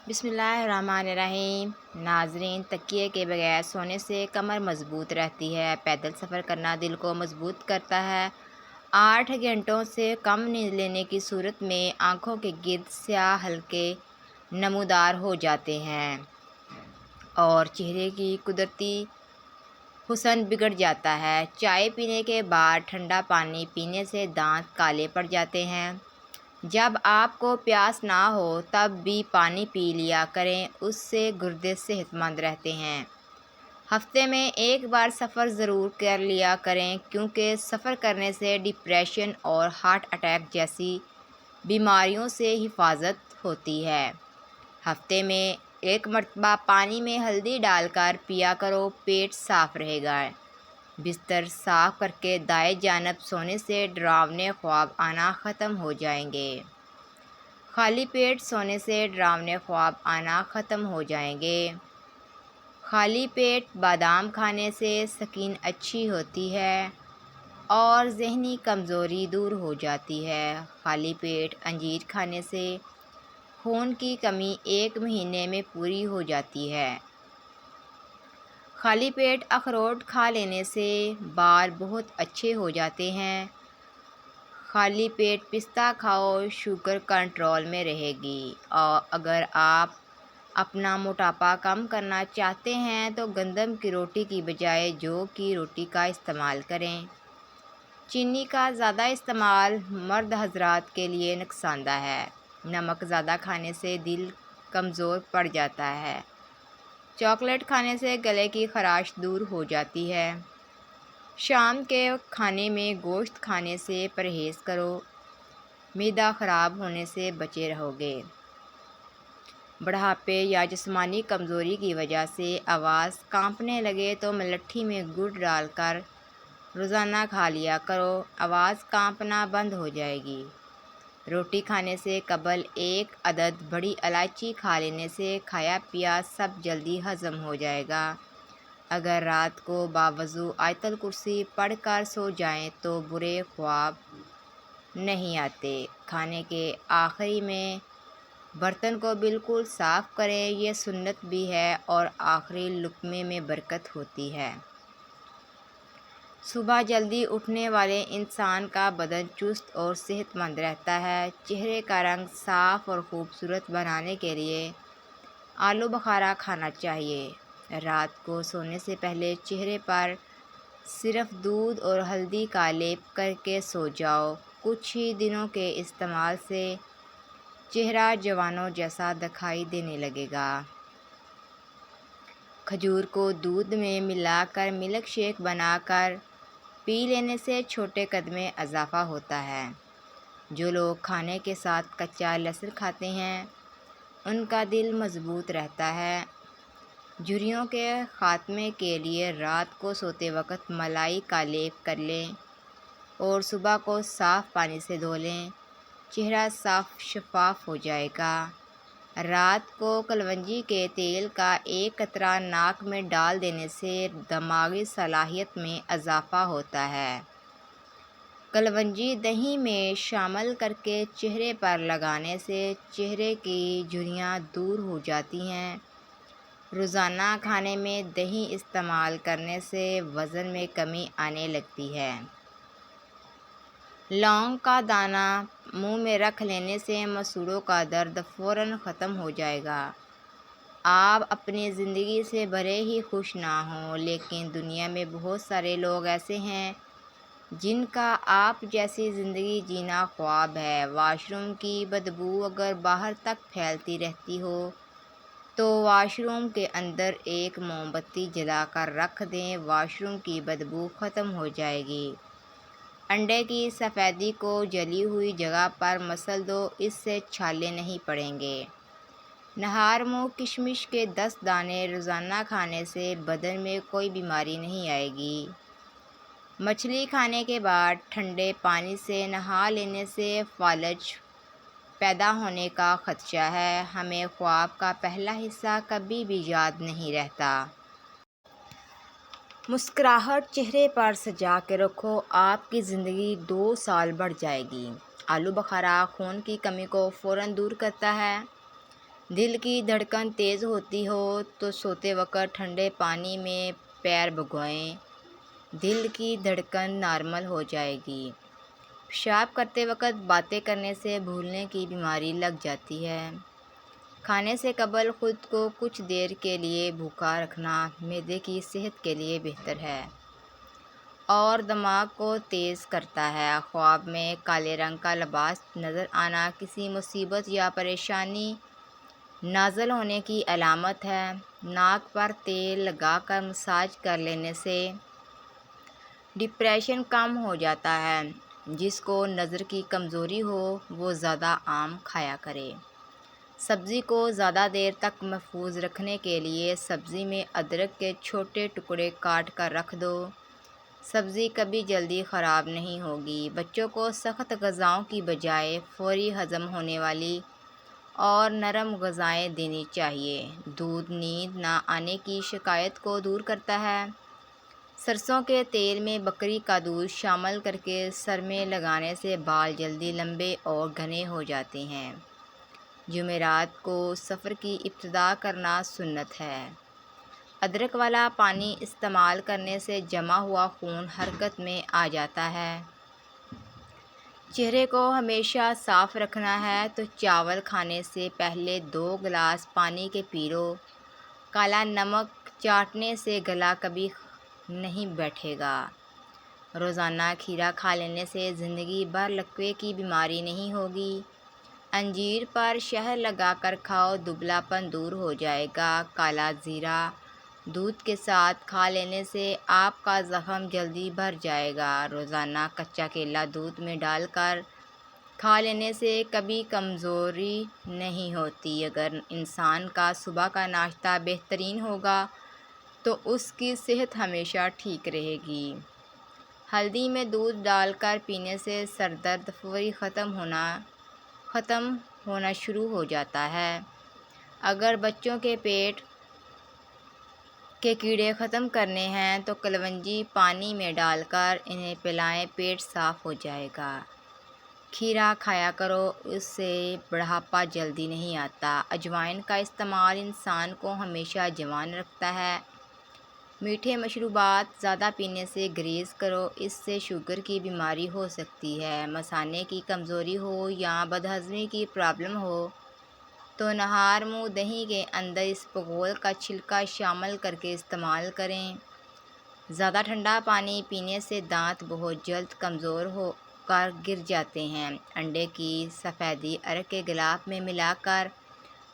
بسم اللہ الرحمن الرحیم۔ ناظرین، تکیے کے بغیر سونے سے کمر مضبوط رہتی ہے۔ پیدل سفر کرنا دل کو مضبوط کرتا ہے۔ 8 گھنٹوں سے کم نیند لینے کی صورت میں آنکھوں کے گرد سیاہ حلقے نمودار ہو جاتے ہیں اور چہرے کی قدرتی حسن بگڑ جاتا ہے۔ چائے پینے کے بعد ٹھنڈا پانی پینے سے دانت کالے پڑ جاتے ہیں۔ جب آپ کو پیاس نہ ہو تب بھی پانی پی لیا کریں، اس سے گردے صحت مند رہتے ہیں۔ ہفتے میں ایک بار سفر ضرور کر لیا کریں، کیونکہ سفر کرنے سے ڈپریشن اور ہارٹ اٹیک جیسی بیماریوں سے حفاظت ہوتی ہے۔ ہفتے میں ایک مرتبہ پانی میں ہلدی ڈال کر پیا کرو، پیٹ صاف رہے گا۔ بستر صاف کرکے دائیں جانب سونے سے ڈراونے خواب آنا ختم ہو جائیں گے۔ خالی پیٹ سونے سے ڈراونے خواب آنا ختم ہو جائیں گے۔ خالی پیٹ بادام کھانے سے سکین اچھی ہوتی ہے اور ذہنی کمزوری دور ہو جاتی ہے۔ خالی پیٹ انجیر کھانے سے خون کی کمی 1 مہینے میں پوری ہو جاتی ہے۔ خالی پیٹ اخروٹ کھا لینے سے بال بہت اچھے ہو جاتے ہیں۔ خالی پیٹ پستہ کھاؤ، شوگر کنٹرول میں رہے گی۔ اور اگر آپ اپنا موٹاپا کم کرنا چاہتے ہیں تو گندم کی روٹی کی بجائے جو کی روٹی کا استعمال کریں۔ چینی کا زیادہ استعمال مرد حضرات کے لیے نقصان دہ ہے۔ نمک زیادہ کھانے سے دل کمزور پڑ جاتا ہے۔ چاکلیٹ کھانے سے گلے کی خراش دور ہو جاتی ہے۔ شام کے کھانے میں گوشت کھانے سے پرہیز کرو، معدہ خراب ہونے سے بچے رہو گے۔ بڑھاپے یا جسمانی کمزوری کی وجہ سے آواز کانپنے لگے تو ملٹھی میں گڑ ڈال کر روزانہ کھا لیا کرو، آواز کانپنا بند ہو جائے گی۔ روٹی کھانے سے قبل 1 عدد بڑی الائچی کھا لینے سے کھایا پیا سب جلدی ہضم ہو جائے گا۔ اگر رات کو باوضو آیت الکرسی پڑھ کر سو جائیں تو برے خواب نہیں آتے۔ کھانے کے آخری میں برتن کو بالکل صاف کریں، یہ سنت بھی ہے اور آخری لقمے میں برکت ہوتی ہے۔ صبح جلدی اٹھنے والے انسان کا بدن چست اور صحت مند رہتا ہے۔ چہرے کا رنگ صاف اور خوبصورت بنانے کے لیے آلو بخارا کھانا چاہیے۔ رات کو سونے سے پہلے چہرے پر صرف دودھ اور ہلدی کا لیپ کر کے سو جاؤ۔ کچھ ہی دنوں کے استعمال سے چہرہ جوانوں جیسا دکھائی دینے لگے گا۔ کھجور کو دودھ میں ملا کر ملک شیک بنا کر پی لینے سے چھوٹے قد میں اضافہ ہوتا ہے۔ جو لوگ کھانے کے ساتھ کچا لہسن کھاتے ہیں ان کا دل مضبوط رہتا ہے۔ جھریوں کے خاتمے کے لیے رات کو سوتے وقت ملائی کا لیپ کر لیں اور صبح کو صاف پانی سے دھو لیں، چہرہ صاف شفاف ہو جائے گا۔ رات کو کلونجی کے تیل کا 1 قطرہ ناک میں ڈال دینے سے دماغی صلاحیت میں اضافہ ہوتا ہے۔ کلونجی دہی میں شامل کرکے چہرے پر لگانے سے چہرے کی جھریاں دور ہو جاتی ہیں۔ روزانہ کھانے میں دہی استعمال کرنے سے وزن میں کمی آنے لگتی ہے۔ لونگ کا دانہ منہ میں رکھ لینے سے مسوڑھوں کا درد فوراً ختم ہو جائے گا۔ آپ اپنی زندگی سے بھلے ہی خوش نہ ہوں، لیکن دنیا میں بہت سارے لوگ ایسے ہیں جن کا آپ جیسی زندگی جینا خواب ہے۔ واش روم کی بدبو اگر باہر تک پھیلتی رہتی ہو تو واش روم کے اندر ایک موم بتی جلا کر رکھ دیں، واش روم کی بدبو ختم ہو جائے گی۔ انڈے کی سفیدی کو جلی ہوئی جگہ پر مسل دو، اس سے چھالے نہیں پڑیں گے۔ نہار منہ کشمش کے 10 دانے روزانہ کھانے سے بدن میں کوئی بیماری نہیں آئے گی۔ مچھلی کھانے کے بعد ٹھنڈے پانی سے نہا لینے سے فالج پیدا ہونے کا خدشہ ہے۔ ہمیں خواب کا پہلا حصہ کبھی بھی یاد نہیں رہتا۔ مسکراہٹ چہرے پر سجا کے رکھو، آپ کی زندگی 2 سال بڑھ جائے گی۔ آلو بخارا خون کی کمی کو فوراً دور کرتا ہے۔ دل کی دھڑکن تیز ہوتی ہو تو سوتے وقت ٹھنڈے پانی میں پیر بھگوئیں، دل کی دھڑکن نارمل ہو جائے گی۔ پیشاب کرتے وقت باتیں کرنے سے بھولنے کی بیماری لگ جاتی ہے۔ کھانے سے قبل خود کو کچھ دیر کے لیے بھوکا رکھنا معدے کی صحت کے لیے بہتر ہے اور دماغ کو تیز کرتا ہے۔ خواب میں کالے رنگ کا لباس نظر آنا کسی مصیبت یا پریشانی نازل ہونے کی علامت ہے۔ ناک پر تیل لگا کر مساج کر لینے سے ڈپریشن کم ہو جاتا ہے۔ جس کو نظر کی کمزوری ہو وہ زیادہ آم کھایا کرے۔ سبزی کو زیادہ دیر تک محفوظ رکھنے کے لیے سبزی میں ادرک کے چھوٹے ٹکڑے کاٹ کر رکھ دو۔ سبزی کبھی جلدی خراب نہیں ہوگی۔ بچوں کو سخت غذاؤں کی بجائے فوری ہضم ہونے والی اور نرم غذائیں دینی چاہیے۔ دودھ نیند نہ آنے کی شکایت کو دور کرتا ہے۔ سرسوں کے تیل میں بکری کا دودھ شامل کرکے سر میں لگانے سے بال جلدی لمبے اور گھنے ہو جاتے ہیں۔ جمعرات کو سفر کی ابتدا کرنا سنت ہے۔ ادرک والا پانی استعمال کرنے سے جمع ہوا خون حرکت میں آ جاتا ہے۔ چہرے کو ہمیشہ صاف رکھنا ہے تو چاول کھانے سے پہلے 2 گلاس پانی کے پی لو۔ کالا نمک چاٹنے سے گلا کبھی نہیں بیٹھے گا۔ روزانہ کھیرا کھا لینے سے زندگی بھر لکوے کی بیماری نہیں ہوگی۔ انجیر پر شہد لگا کر کھاؤ، دبلا پن دور ہو جائے گا۔ کالا زیرہ دودھ کے ساتھ کھا لینے سے آپ کا زخم جلدی بھر جائے گا۔ روزانہ کچا کیلا دودھ میں ڈال کر کھا لینے سے کبھی کمزوری نہیں ہوتی۔ اگر انسان کا صبح کا ناشتہ بہترین ہوگا تو اس کی صحت ہمیشہ ٹھیک رہے گی۔ ہلدی میں دودھ ڈال کر پینے سے سر درد فوری ختم ہونا شروع ہو جاتا ہے۔ اگر بچوں کے پیٹ کے کیڑے ختم کرنے ہیں تو کلونجی پانی میں ڈال کر انہیں پلائیں، پیٹ صاف ہو جائے گا۔ کھیرا کھایا کرو، اس سے بڑھاپا جلدی نہیں آتا۔ اجوائن کا استعمال انسان کو ہمیشہ جوان رکھتا ہے۔ میٹھے مشروبات زیادہ پینے سے گریز کرو، اس سے شوگر کی بیماری ہو سکتی ہے۔ مثانے کی کمزوری ہو یا بدہضمی کی پرابلم ہو تو نہار منہ دہی کے اندر اسپغول کا چھلکا شامل کرکے استعمال کریں۔ زیادہ ٹھنڈا پانی پینے سے دانت بہت جلد کمزور ہو کر گر جاتے ہیں۔ انڈے کی سفیدی ارک کے غلاف میں ملا کر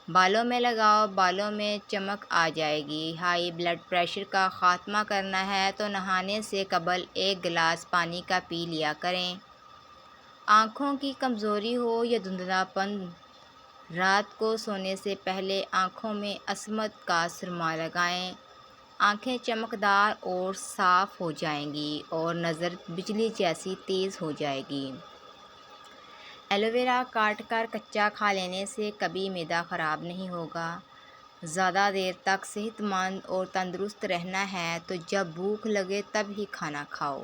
بالوں میں لگاؤ، بالوں میں چمک آ جائے گی۔ ہائی بلڈ پریشر کا خاتمہ کرنا ہے تو نہانے سے قبل 1 گلاس پانی کا پی لیا کریں۔ آنکھوں کی کمزوری ہو یا دھندلا پن، رات کو سونے سے پہلے آنکھوں میں عصمت کا سرما لگائیں۔ آنکھیں چمکدار اور صاف ہو جائیں گی اور نظر بجلی جیسی تیز ہو جائے گی۔ ایلو ویرا کاٹ کر کچا کھا لینے سے کبھی معدہ خراب نہیں ہوگا۔ زیادہ دیر تک صحت مند اور تندرست رہنا ہے تو جب بھوک لگے تب ہی کھانا کھاؤ۔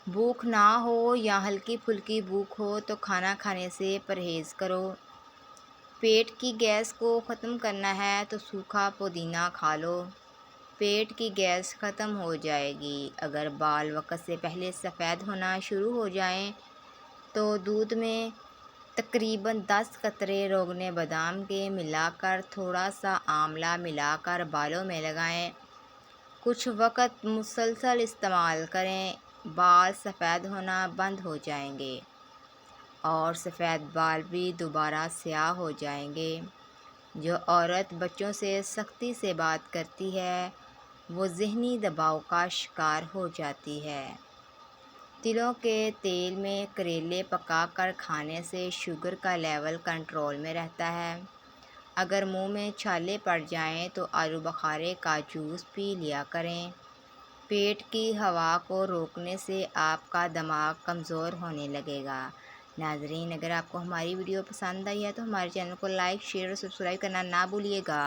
بھوک نہ ہو یا ہلکی پھلکی بھوک ہو تو کھانا کھانے سے پرہیز کرو۔ پیٹ کی گیس کو ختم کرنا ہے تو سوکھا پودینہ کھا لو، پیٹ کی گیس ختم ہو جائے گی۔ اگر بال وقت سے پہلے سفید ہونا شروع ہو جائیں تو دودھ میں تقریباً 10 قطرے روغن بادام کے ملا کر تھوڑا سا آملہ ملا کر بالوں میں لگائیں۔ کچھ وقت مسلسل استعمال کریں، بال سفید ہونا بند ہو جائیں گے اور سفید بال بھی دوبارہ سیاہ ہو جائیں گے۔ جو عورت بچوں سے سختی سے بات کرتی ہے وہ ذہنی دباؤ کا شکار ہو جاتی ہے۔ تلوں کے تیل میں کریلے پکا کر کھانے سے شوگر کا لیول کنٹرول میں رہتا ہے۔ اگر منہ میں چھالے پڑ جائیں تو آلو بخارے کا جوس پی لیا کریں۔ پیٹ کی ہوا کو روکنے سے آپ کا دماغ کمزور ہونے لگے گا۔ ناظرین، اگر آپ کو ہماری ویڈیو پسند آئی ہے تو ہمارے چینل کو لائک، شیئر اور سبسکرائب کرنا نہ بھولیے گا۔